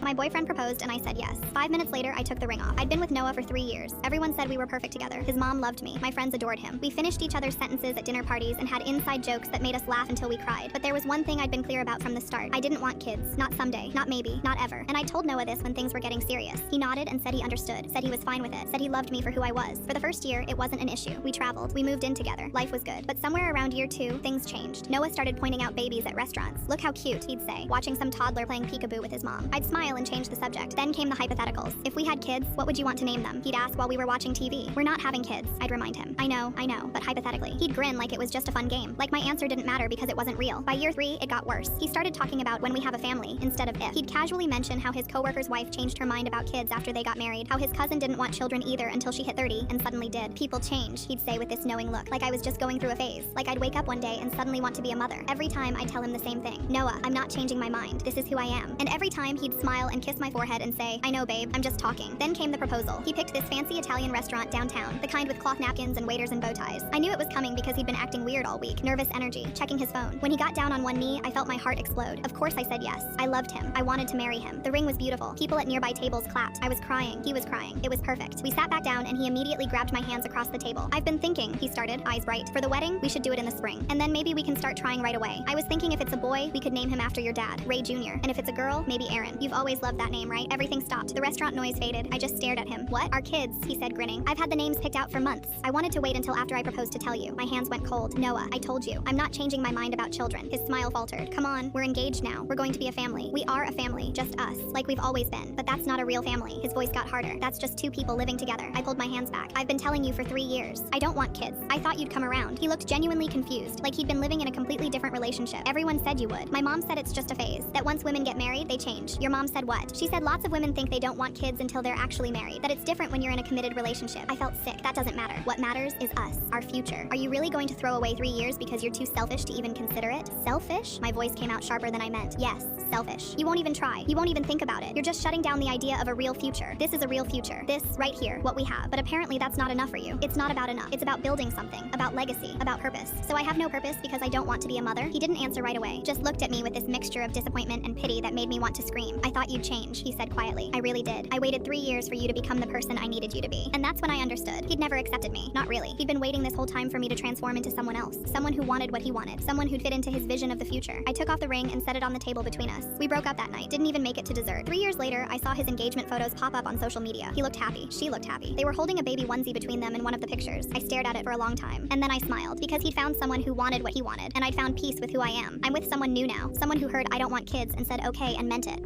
My boyfriend proposed and I said yes. 5 minutes later, I took the ring off. I'd been with Noah for 3 years. Everyone said we were perfect together. His mom loved me. My friends adored him. We finished each other's sentences at dinner parties and had inside jokes that made us laugh until we cried. But there was one thing I'd been clear about from the start. I didn't want kids. Not someday. Not maybe. Not ever. And I told Noah this when things were getting serious. He nodded and said he understood. Said he was fine with it. Said he loved me for who I was. For the first year, it wasn't an issue. We traveled. We moved in together. Life was good. But somewhere around year 2, things changed. Noah started pointing out babies at restaurants. Look how cute, he'd say, watching some toddler playing peekaboo with his mom. I'd smile and change the subject. Then came the hypotheticals. If we had kids, what would you want to name them? He'd ask while we were watching TV. We're not having kids, I'd remind him. I know, but hypothetically. He'd grin like it was just a fun game. Like my answer didn't matter because it wasn't real. By year 3, it got worse. He started talking about when we have a family instead of if. He'd casually mention how his coworker's wife changed her mind about kids after they got married, how his cousin didn't want children either until she hit 30 and suddenly did. People change, he'd say with this knowing look, like I was just going through a phase. Like I'd wake up one day and suddenly want to be a mother. Every time I'd tell him the same thing. Noah, I'm not changing my mind. This is who I am. And every time he'd smile and kiss my forehead and say, I know babe, I'm just talking. Then came the proposal. He picked this fancy Italian restaurant downtown, the kind with cloth napkins and waiters and bow ties. I knew it was coming because he'd been acting weird all week, nervous energy, checking his phone. When he got down on one knee, I felt my heart explode. Of course I said yes. I loved him. I wanted to marry him. The ring was beautiful. People at nearby tables clapped. I was crying. He was crying. It was perfect. We sat back down and he immediately grabbed my hands across the table. I've been thinking, he started, eyes bright. For the wedding, we should do it in the spring. And then maybe we can start trying right away. I was thinking if it's a boy, we could name him after your dad, Ray Jr. And if it's a girl, maybe Aaron. You've always loved that name, right? Everything stopped. The restaurant noise faded. I just stared at him. What? Our kids, he said, grinning. I've had the names picked out for months. I wanted to wait until after I proposed to tell you. My hands went cold. Noah, I told you. I'm not changing my mind about children. His smile faltered. Come on, we're engaged now. We're going to be a family. We are a family, just us, like we've always been. But that's not a real family. His voice got harder. That's just 2 people living together. I pulled my hands back. I've been telling you for 3 years. I don't want kids. I thought you'd come around. He looked genuinely confused, like he'd been living in a completely different relationship. Everyone said you would. My mom said it's just a phase, that once women get married, they change. Your mom said what? She said lots of women think they don't want kids until they're actually married, that it's different when you're in a committed relationship. I felt sick. That doesn't matter. What matters is us, our future. Are you really going to throw away 3 years because you're too selfish to even consider it? Selfish? My voice came out sharper than I meant. Yes, selfish. You won't even try. You won't even think about it. You're just shutting down the idea of a real future. This is a real future. This, right here, what we have. But apparently that's not enough for you. It's not about enough. It's about building something, about legacy, about purpose. So I have no purpose because I don't want to be a mother? He didn't answer right away, just looked at me with this mixture of disappointment and pity that made me want to scream. I thought you'd change, he said quietly. I really did. I waited 3 years for you to become the person I needed you to be. And that's when I understood. He'd never accepted me. Not really. He'd been waiting this whole time for me to transform into someone else. Someone who wanted what he wanted. Someone who'd fit into his vision of the future. I took off the ring and set it on the table between us. We broke up that night. Didn't even make it to dessert. 3 years later, I saw his engagement photos pop up on social media. He looked happy. She looked happy. They were holding a baby onesie between them in one of the pictures. I stared at it for a long time. And then I smiled because he'd found someone who wanted what he wanted. And I'd found peace with who I am. I'm with someone new now. Someone who heard I don't want kids and said okay and meant it.